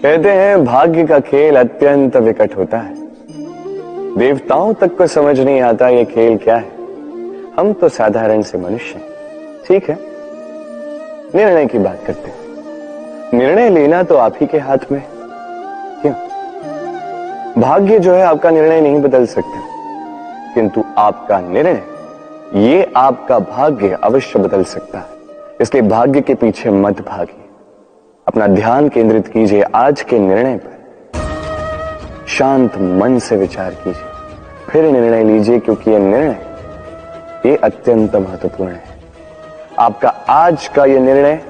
कहते हैं भाग्य का खेल अत्यंत विकट होता है। देवताओं तक को समझ नहीं आता ये खेल क्या है। हम तो साधारण से मनुष्य हैं। ठीक है, निर्णय की बात करते हैं। निर्णय लेना तो आप ही के हाथ में है। क्यों? भाग्य जो है आपका निर्णय नहीं बदल सकता, किंतु आपका निर्णय ये आपका भाग्य अवश्य बदल सकता है। इसलिए भाग्य के पीछे मत भागिए, अपना ध्यान केंद्रित कीजिए आज के निर्णय पर। शांत मन से विचार कीजिए, फिर निर्णय लीजिए, क्योंकि यह निर्णय ये अत्यंत महत्वपूर्ण है। आपका आज का यह निर्णय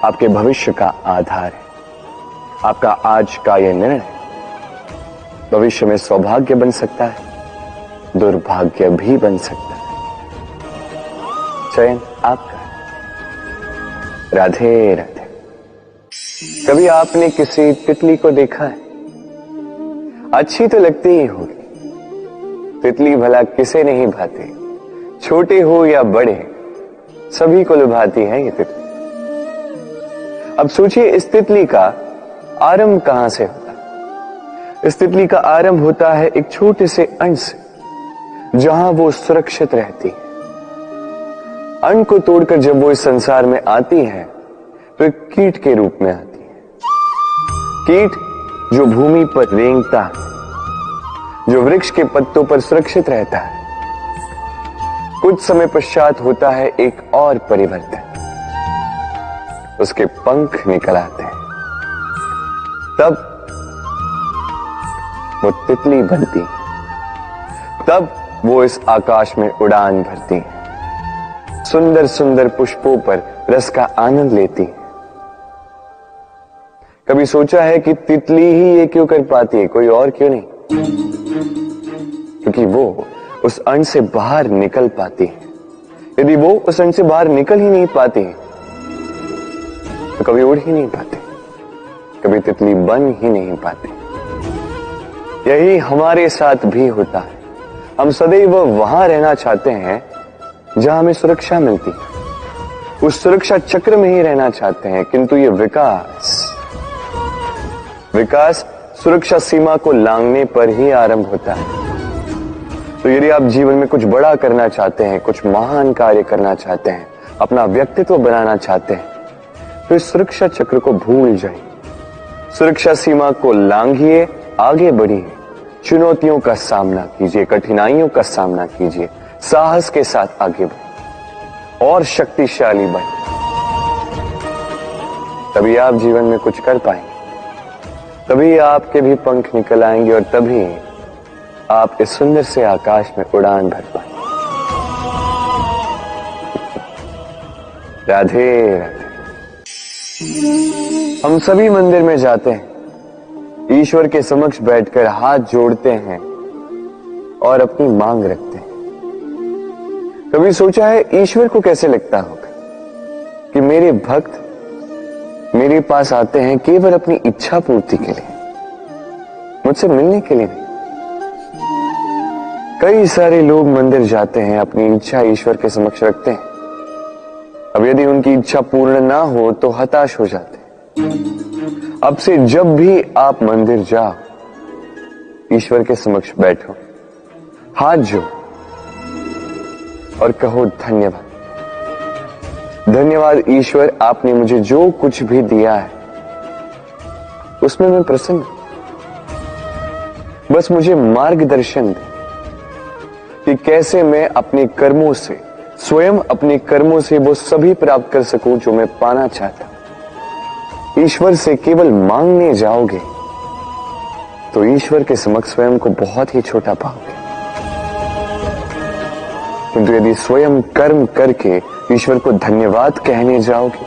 आपके भविष्य का आधार है। आपका आज का यह निर्णय भविष्य में सौभाग्य बन सकता है, दुर्भाग्य भी बन सकता है। चयन आपका। राधे राधे। कभी आपने किसी तितली को देखा है? अच्छी तो लगती ही होगी। तितली भला किसे नहीं भाती, छोटे हो या बड़े, सभी को लुभाती है ये तितली। अब सोचिए, इस तितली का आरंभ कहां से होता है? इस तितली का आरंभ होता है एक छोटे से अंड से, जहां वो सुरक्षित रहती है। अंड को तोड़कर जब वो इस संसार में आती है तो एक कीट के रूप में आती है। कीट जो भूमि पर रेंगता है, जो वृक्ष के पत्तों पर सुरक्षित रहता है। कुछ समय पश्चात होता है एक और परिवर्तन। उसके पंख निकल आते हैं, तब वो तितली बनती है। तब वो इस आकाश में उड़ान भरती है, सुंदर सुंदर पुष्पों पर रस का आनंद लेती है। कभी सोचा है कि तितली ही ये क्यों कर पाती है, कोई और क्यों नहीं? क्योंकि वो उस अंड से बाहर निकल पाती है। यदि वो उस अंड से बाहर निकल ही नहीं पाती तो कभी उड़ ही नहीं पाती, कभी तितली बन ही नहीं पाती। यही हमारे साथ भी होता है। हम सदैव वहां रहना चाहते हैं जहां हमें सुरक्षा मिलती है, उस सुरक्षा चक्र में ही रहना चाहते हैं, किंतु ये विकास सुरक्षा सीमा को लांघने पर ही आरंभ होता है। तो यदि आप जीवन में कुछ बड़ा करना चाहते हैं, कुछ महान कार्य करना चाहते हैं, अपना व्यक्तित्व बनाना चाहते हैं, तो इस सुरक्षा चक्र को भूल जाइए। सुरक्षा सीमा को लांघिए, आगे बढ़िए, चुनौतियों का सामना कीजिए, कठिनाइयों का सामना कीजिए, साहस के साथ आगे बढ़िए और शक्तिशाली बनिए। तभी आप जीवन में कुछ कर पाएंगे, तभी आपके भी पंख निकल आएंगे और तभी आप इस सुंदर से आकाश में उड़ान भर पाएंगे। राधे राधे। हम सभी मंदिर में जाते हैं, ईश्वर के समक्ष बैठकर हाथ जोड़ते हैं और अपनी मांग रखते हैं। कभी सोचा है ईश्वर को कैसे लगता होगा कि मेरे भक्त मेरे पास आते हैं केवल अपनी इच्छा पूर्ति के लिए, मुझसे मिलने के लिए नहीं। कई सारे लोग मंदिर जाते हैं, अपनी इच्छा ईश्वर के समक्ष रखते हैं। अब यदि उनकी इच्छा पूर्ण ना हो तो हताश हो जाते हैं। अब से जब भी आप मंदिर जाओ, ईश्वर के समक्ष बैठो, हाथ जोड़ो और कहो धन्यवाद। धन्यवाद ईश्वर, आपने मुझे जो कुछ भी दिया है उसमें मैं प्रसन्न हूं। बस मुझे मार्गदर्शन दे कि कैसे मैं अपने कर्मों से, स्वयं अपने कर्मों से वो सभी प्राप्त कर सकूं जो मैं पाना चाहता हूं। ईश्वर से केवल मांगने जाओगे तो ईश्वर के समक्ष स्वयं को बहुत ही छोटा पाओगे, किंतु यदि स्वयं कर्म करके ईश्वर को धन्यवाद कहने जाओगे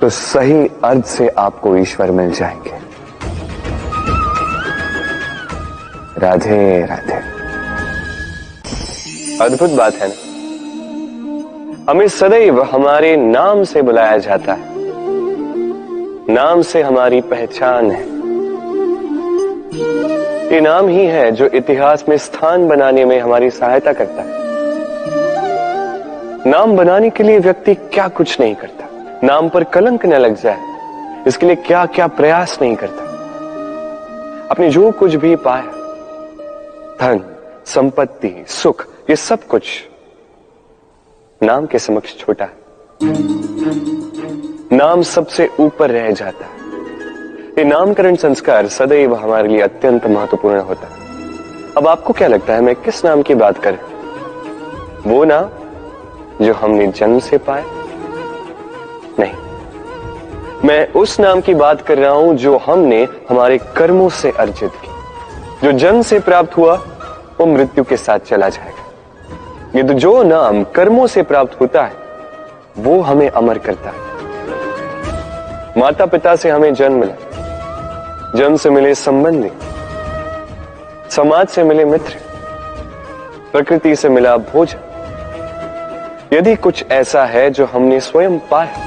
तो सही अर्थ से आपको ईश्वर मिल जाएंगे। राधे राधे। अद्भुत बात है ना। हमें सदैव हमारे नाम से बुलाया जाता है, नाम से हमारी पहचान है। ये नाम ही है जो इतिहास में स्थान बनाने में हमारी सहायता करता है। नाम बनाने के लिए व्यक्ति क्या कुछ नहीं करता। नाम पर कलंक न लग जाए, इसके लिए क्या क्या प्रयास नहीं करता। अपने जो कुछ भी पाया, धन, संपत्ति, सुख, ये सब कुछ नाम के समक्ष छोटा है। नाम सबसे ऊपर रह जाता है। ये नामकरण संस्कार सदैव हमारे लिए अत्यंत महत्वपूर्ण होता है। अब आपको क्या लगता है मैं किस नाम की बात करूं? वो नाम जो हमने जन्म से पाया? नहीं, मैं उस नाम की बात कर रहा हूं जो हमने हमारे कर्मों से अर्जित की। जो जन्म से प्राप्त हुआ वो मृत्यु के साथ चला जाएगा। ये तो जो नाम कर्मों से प्राप्त होता है वो हमें अमर करता है। माता पिता से हमें जन्म मिला, जन्म से मिले संबंधी, समाज से मिले मित्र, प्रकृति से मिला भोजन। यदि कुछ ऐसा है जो हमने स्वयं पाया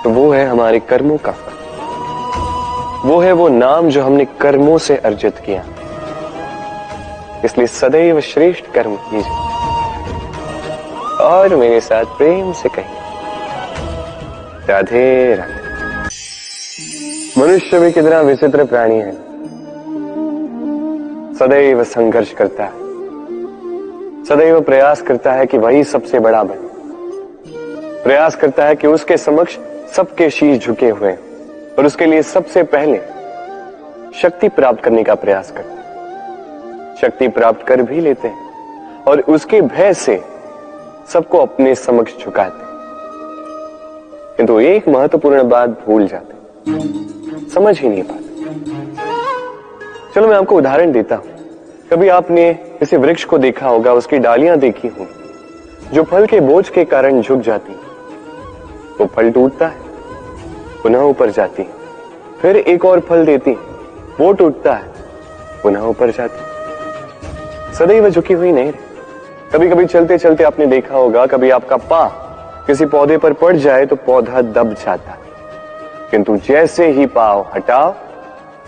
तो वो है हमारे कर्मों का फल। वो है वो नाम जो हमने कर्मों से अर्जित किया। इसलिए सदैव श्रेष्ठ कर्म कीजिए और मेरे साथ प्रेम से कहिए राधे राधे। मनुष्य भी कितना विचित्र प्राणी है, सदैव संघर्ष करता है, सदैव प्रयास करता है कि वही सबसे बड़ा बने, प्रयास करता है कि उसके समक्ष सबके शीश झुके हुए और उसके लिए सबसे पहले शक्ति प्राप्त करने का प्रयास करता है। शक्ति प्राप्त कर भी लेते हैं और उसके भय से सबको अपने समक्ष झुकाते हैं। किंतु एक महत्वपूर्ण बात भूल जाते, समझ ही नहीं पाते। चलो मैं आपको उदाहरण देता हूं। कभी आपने किसी वृक्ष को देखा होगा, उसकी डालियां देखी हों जो फल के बोझ के कारण झुक जाती। वो फल टूटता है, पुनः ऊपर जाती, फिर एक और फल देती, वो टूटता है, पुनः ऊपर जाती, सदैव झुकी हुई नहीं रही। कभी कभी चलते चलते आपने देखा होगा, कभी आपका पांव किसी पौधे पर पड़ जाए तो पौधा दब जाता है, किंतु जैसे ही पांव हटाओ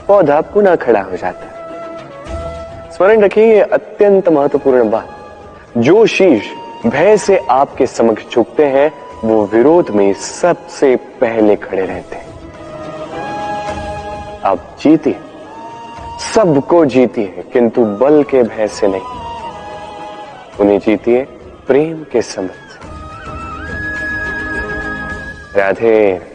पौधा पुनः खड़ा हो जाता है। स्मरण रखिए ये अत्यंत महत्वपूर्ण बात। जो शीश भय से आपके समक्ष झुकते हैं वो विरोध में सबसे पहले खड़े रहते हैं। आप जीतिए, सबको जीतिए, किंतु बल के भय से नहीं, उन्हें जीतिए प्रेम के समक्ष। राधे।